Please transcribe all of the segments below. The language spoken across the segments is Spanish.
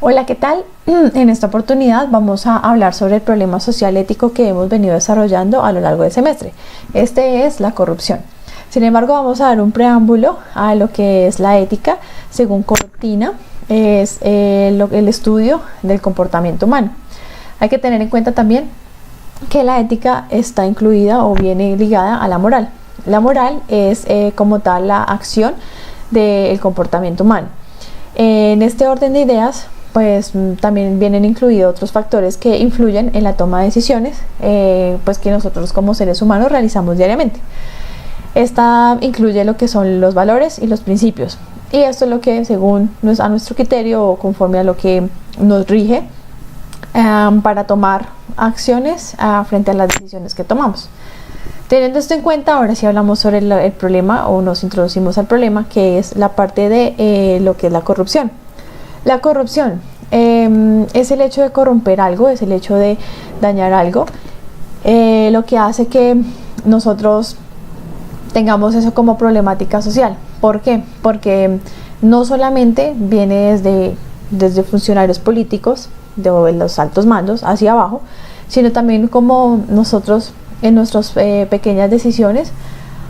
Hola, ¿qué tal? En esta oportunidad vamos a hablar sobre el problema social ético que hemos venido desarrollando a lo largo del semestre. Este es la corrupción. Sin embargo, vamos a dar un preámbulo a lo que es la ética. Según Cortina, es el estudio del comportamiento humano. Hay que tener en cuenta también que la ética está incluida o viene ligada a la moral. La moral es como tal la acción del comportamiento humano. En este orden de ideas, pues también vienen incluidos otros factores que influyen en la toma de decisiones, pues que nosotros como seres humanos realizamos diariamente. Esta incluye lo que son los valores y los principios, y esto es lo que según a nuestro criterio o conforme a lo que nos rige para tomar acciones frente a las decisiones que tomamos. Teniendo esto en cuenta, ahora sí hablamos sobre el problema, o nos introducimos al problema, que es la parte de lo que es la corrupción. La corrupción es el hecho de corromper algo, es el hecho de dañar algo, lo que hace que nosotros tengamos eso como problemática social. ¿Por qué? Porque no solamente viene desde funcionarios políticos, de los altos mandos hacia abajo, sino también como nosotros en nuestras pequeñas decisiones.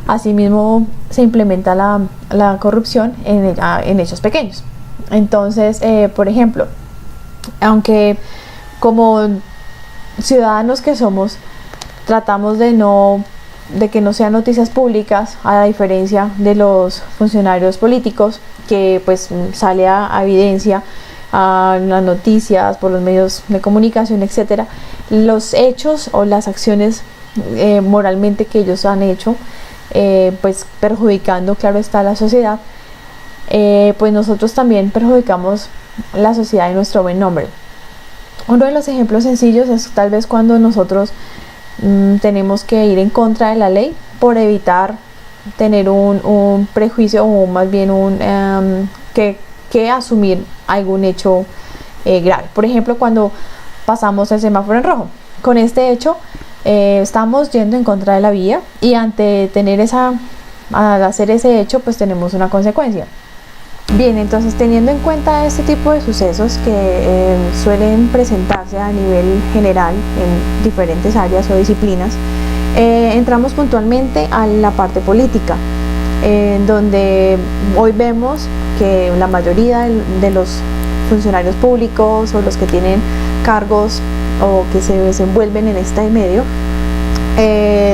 Asimismo se implementa la corrupción en hechos pequeños. Entonces, por ejemplo, aunque como ciudadanos que somos, tratamos de que no sean noticias públicas, a diferencia de los funcionarios políticos, que pues sale a evidencia a las noticias, por los medios de comunicación, etcétera, los hechos o las acciones moralmente que ellos han hecho, pues perjudicando, claro está, a la sociedad. Pues nosotros también perjudicamos la sociedad y nuestro buen nombre. Uno de los ejemplos sencillos es tal vez cuando nosotros tenemos que ir en contra de la ley por evitar tener un prejuicio, o más bien que asumir algún hecho grave. Por ejemplo, cuando pasamos el semáforo en rojo. Con este hecho estamos yendo en contra de la vía, y al hacer ese hecho, pues tenemos una consecuencia. Bien, entonces teniendo en cuenta este tipo de sucesos que suelen presentarse a nivel general en diferentes áreas o disciplinas, entramos puntualmente a la parte política, donde hoy vemos que la mayoría de los funcionarios públicos o los que tienen cargos o que se desenvuelven en este medio,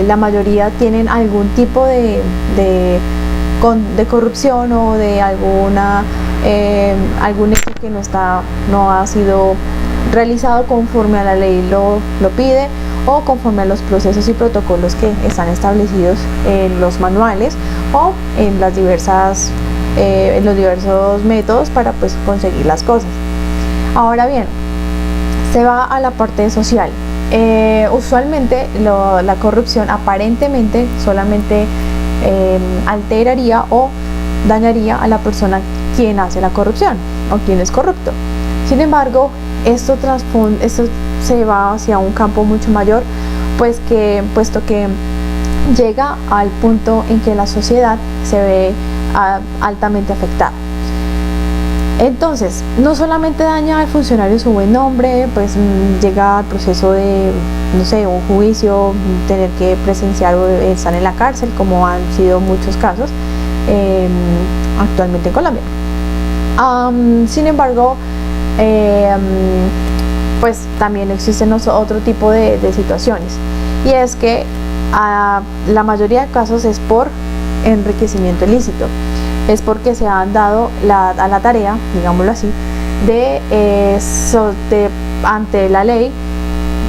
la mayoría tienen algún tipo de corrupción o de algún hecho que no ha sido realizado conforme a la ley lo pide, o conforme a los procesos y protocolos que están establecidos en los manuales o en los diversos métodos para pues conseguir las cosas. Ahora bien, se va a la parte social. Usualmente la corrupción aparentemente solamente alteraría o dañaría a la persona quien hace la corrupción o quien es corrupto. Sin embargo, esto se va hacia un campo mucho mayor, puesto que llega al punto en que la sociedad se ve altamente afectada. Entonces, no solamente daña al funcionario su buen nombre, pues llega al proceso de, no sé, un juicio, tener que presenciar o estar en la cárcel, como han sido muchos casos actualmente en Colombia. Sin embargo, pues también existen otro tipo de situaciones, y es que la mayoría de casos es por enriquecimiento ilícito. Es porque se han dado a la tarea, digámoslo así, de ante la ley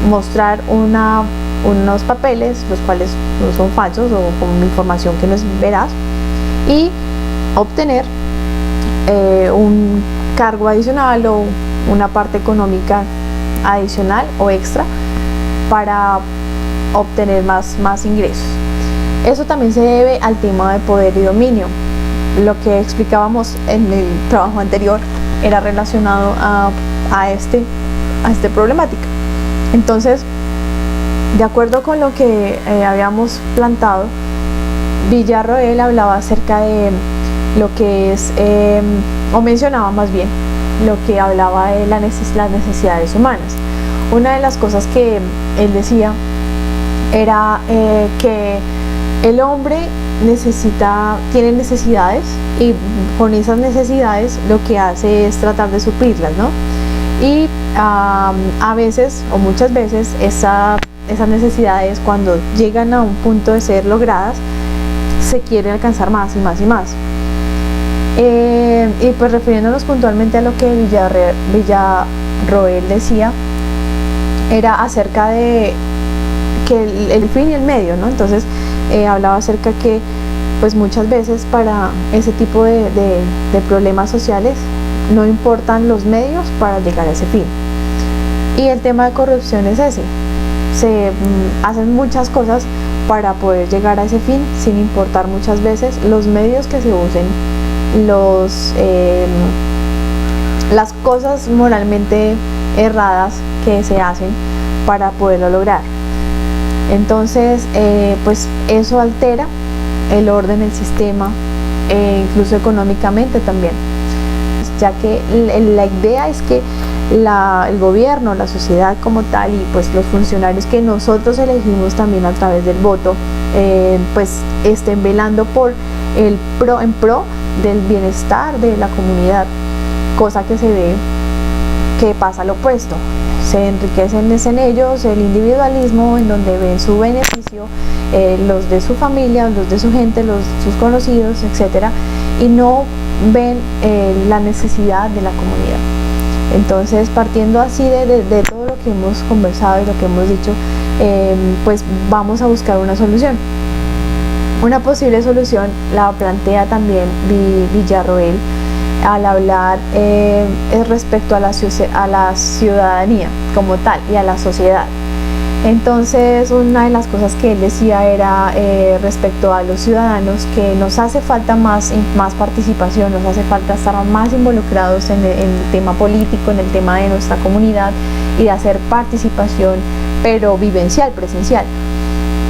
mostrar unos papeles, los cuales no son falsos o con información que no es veraz, y obtener un cargo adicional o una parte económica adicional o extra para obtener más ingresos. Eso también se debe al tema de poder y dominio. Lo que explicábamos en el trabajo anterior era relacionado a esta problemática. Entonces, de acuerdo con lo que habíamos plantado, Villarroel hablaba acerca de lo que es, o mencionaba más bien, lo que hablaba de las necesidades humanas. Una de las cosas que él decía era que el hombre tiene necesidades, y con esas necesidades lo que hace es tratar de suplirlas, ¿no? Y a veces o muchas veces esas necesidades, cuando llegan a un punto de ser logradas, se quieren alcanzar más y más y más. Y pues refiriéndonos puntualmente a lo que Villarroel decía, era acerca de que el fin y el medio, ¿no? Entonces hablaba acerca que pues muchas veces para ese tipo de problemas sociales no importan los medios para llegar a ese fin. Y el tema de corrupción es ese: se hacen muchas cosas para poder llegar a ese fin, sin importar muchas veces los medios que se usen, las cosas moralmente erradas que se hacen para poderlo lograr. Entonces pues eso altera el orden, el sistema, incluso económicamente también, ya que la idea es que el gobierno, la sociedad como tal, y pues los funcionarios que nosotros elegimos también a través del voto, pues estén velando por en pro del bienestar de la comunidad, cosa que se ve que pasa lo opuesto. Se enriquecen en ellos el individualismo, en donde ven su beneficio, los de su familia, los de su gente, sus conocidos, etcétera, y no ven la necesidad de la comunidad. Entonces, partiendo así de todo lo que hemos conversado y lo que hemos dicho, pues vamos a buscar una solución. Una posible solución la plantea también Villarroel al hablar respecto a la ciudadanía como tal y a la sociedad. Entonces, una de las cosas que él decía era respecto a los ciudadanos, que nos hace falta más participación, nos hace falta estar más involucrados en el tema político, en el tema de nuestra comunidad, y de hacer participación, pero vivencial, presencial.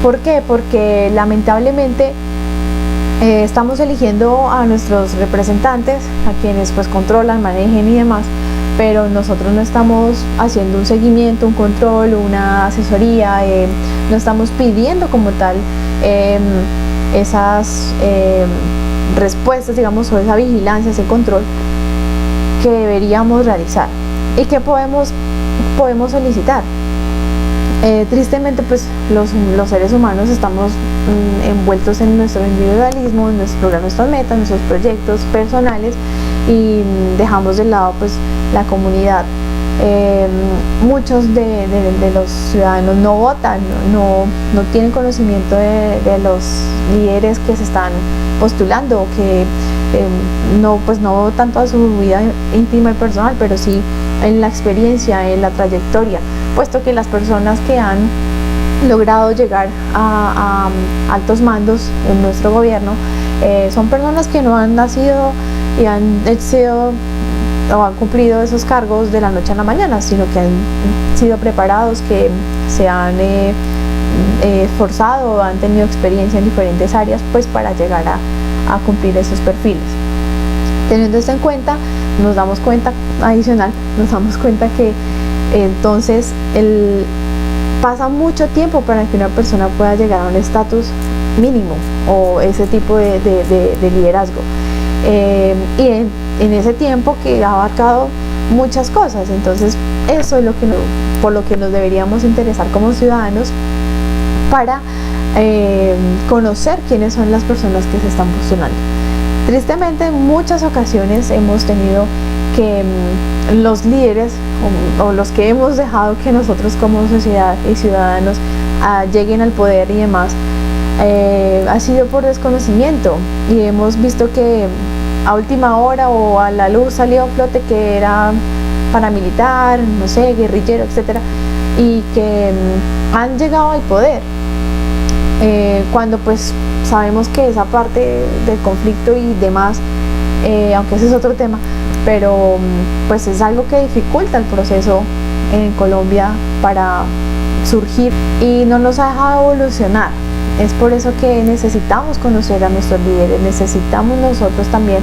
¿Por qué? Porque lamentablemente estamos eligiendo a nuestros representantes, a quienes pues controlan, manejen y demás, pero nosotros no estamos haciendo un seguimiento, un control, una asesoría, no estamos pidiendo como tal esas respuestas, digamos, o esa vigilancia, ese control que deberíamos realizar y que podemos solicitar. Tristemente, pues los seres humanos estamos envueltos en nuestro individualismo, en nuestras metas, nuestros proyectos personales, y dejamos de lado pues la comunidad. Muchos de los ciudadanos no votan, no tienen conocimiento de los líderes que se están postulando, que no tanto a su vida íntima y personal, pero sí en la experiencia, en la trayectoria, puesto que las personas que han logrado llegar a altos mandos en nuestro gobierno son personas que no han nacido y han cumplido esos cargos de la noche a la mañana, sino que han sido preparados, que se han esforzado, han tenido experiencia en diferentes áreas pues para llegar a cumplir esos perfiles. Teniendo esto en cuenta, nos damos cuenta que entonces pasa mucho tiempo para que una persona pueda llegar a un estatus mínimo o ese tipo de liderazgo, y en ese tiempo que ha abarcado muchas cosas. Entonces eso es por lo que nos deberíamos interesar como ciudadanos, para conocer quiénes son las personas que se están postulando. Tristemente, en muchas ocasiones hemos tenido que los líderes o los que hemos dejado que nosotros como sociedad y ciudadanos lleguen al poder y demás, ha sido por desconocimiento, y hemos visto que a última hora o a la luz salió a flote que era paramilitar, no sé, guerrillero, etcétera, y que han llegado al poder, cuando pues sabemos que esa parte del conflicto y demás, aunque ese es otro tema, pero pues es algo que dificulta el proceso en Colombia para surgir y no nos ha dejado evolucionar. Es por eso que necesitamos conocer a nuestros líderes, necesitamos nosotros también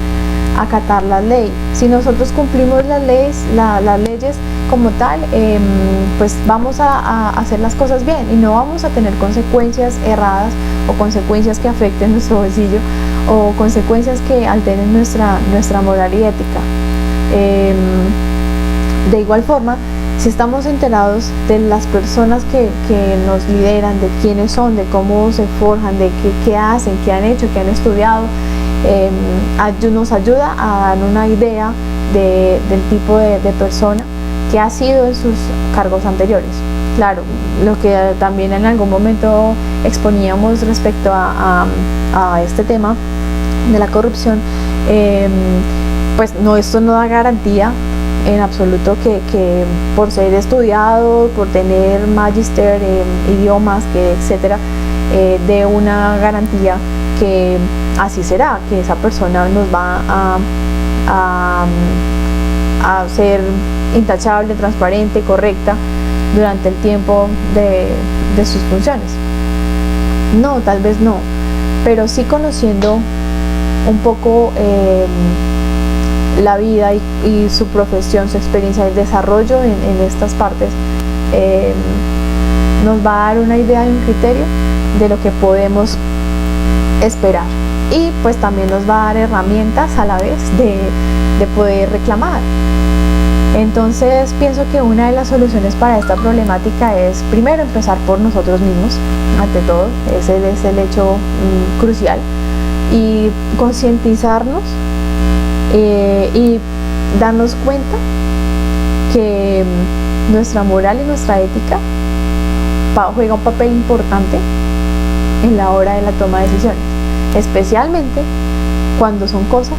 acatar la ley. Si nosotros cumplimos las leyes como tal, pues vamos a hacer las cosas bien y no vamos a tener consecuencias erradas o consecuencias que afecten nuestro bolsillo o consecuencias que alteren nuestra moral y ética. De igual forma, si estamos enterados de las personas que nos lideran, de quiénes son, de cómo se forjan, de qué hacen, qué han hecho, qué han estudiado, nos ayuda a dar una idea del tipo de persona que ha sido en sus cargos anteriores. Claro, lo que también en algún momento exponíamos respecto a este tema de la corrupción, pues esto no da garantía en absoluto que por ser estudiado, por tener magister en idiomas, etcétera, de una garantía que así será, que esa persona nos va a ser intachable, transparente, correcta durante el tiempo de sus funciones. No, tal vez no, pero sí conociendo un poco la vida y su profesión, su experiencia, el desarrollo en estas partes, nos va a dar una idea y un criterio de lo que podemos esperar, y pues también nos va a dar herramientas a la vez de poder reclamar. Entonces pienso que una de las soluciones para esta problemática es primero empezar por nosotros mismos, ante todo. Ese es el hecho crucial, y concientizarnos y darnos cuenta que nuestra moral y nuestra ética juega un papel importante en la hora de la toma de decisiones, especialmente cuando son cosas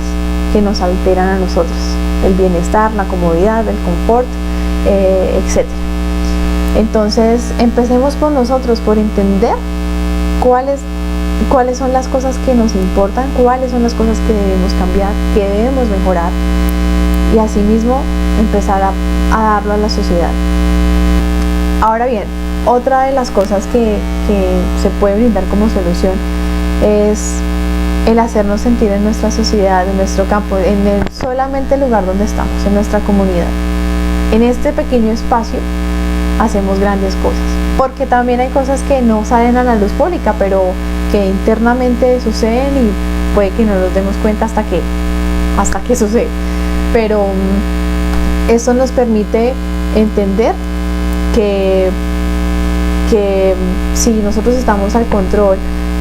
que nos alteran a nosotros, el bienestar, la comodidad, el confort, etc. Entonces empecemos por nosotros, por entender cuáles son las cosas que nos importan, cuáles son las cosas que debemos cambiar, que debemos mejorar, y asimismo empezar a darlo a la sociedad. Ahora bien, otra de las cosas que se puede brindar como solución es el hacernos sentir en nuestra sociedad, en nuestro campo, solamente el lugar donde estamos, en nuestra comunidad. En este pequeño espacio hacemos grandes cosas, porque también hay cosas que no salen a la luz pública, pero que internamente suceden y puede que no nos demos cuenta hasta que sucede. Pero eso nos permite entender que si nosotros estamos al control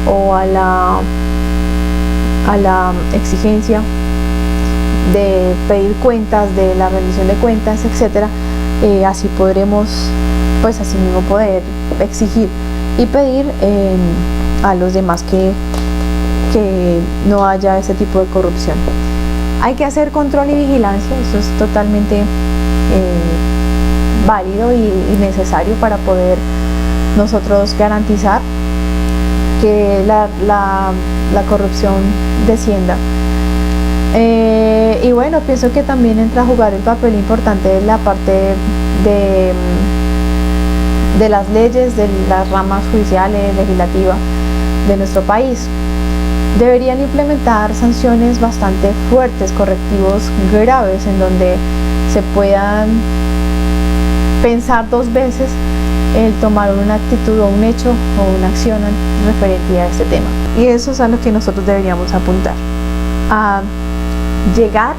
o a la exigencia de pedir cuentas, de la rendición de cuentas, etcétera, así podremos, pues así mismo poder exigir y pedir a los demás que no haya ese tipo de corrupción. Hay que hacer control y vigilancia, eso es totalmente válido y necesario para poder nosotros garantizar que la corrupción descienda. Y bueno, pienso que también entra a jugar el papel importante de la parte de las leyes, de las ramas judiciales, legislativas de nuestro país. Deberían implementar sanciones bastante fuertes, correctivos graves, en donde se puedan pensar dos veces el tomar una actitud o un hecho o una acción referente a este tema. Y eso es a lo que nosotros deberíamos apuntar, a llegar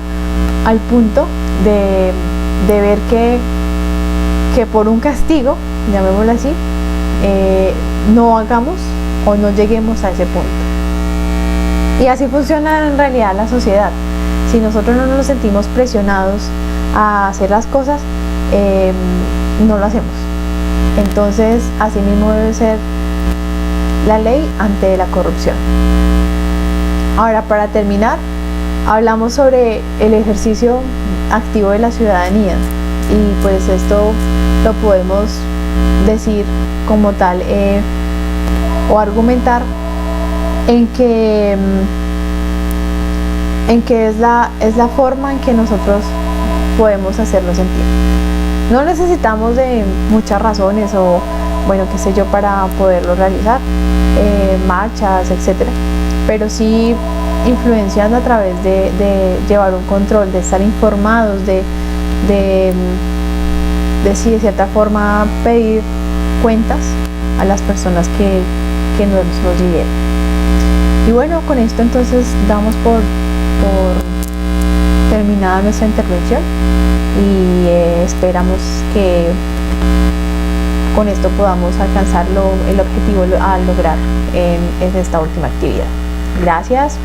al punto de ver que por un castigo, llamémoslo así, no hagamos o no lleguemos a ese punto. Y así funciona en realidad la sociedad. Si nosotros no nos sentimos presionados a hacer las cosas, no lo hacemos. Entonces, así mismo debe ser la ley ante la corrupción. Ahora, para terminar, hablamos sobre el ejercicio activo de la ciudadanía, y pues esto lo podemos decir como tal o argumentar en que es la forma en que nosotros podemos hacerlo sentir. No necesitamos de muchas razones o bueno, qué sé yo, para poderlo realizar, marchas, etcétera, pero sí influenciando a través de llevar un control, de estar informados, de sí, de cierta forma pedir cuentas a las personas que nos lideren. Y bueno, con esto entonces damos por terminada nuestra intervención y esperamos que con esto podamos alcanzar el objetivo a lograr en esta última actividad. Gracias.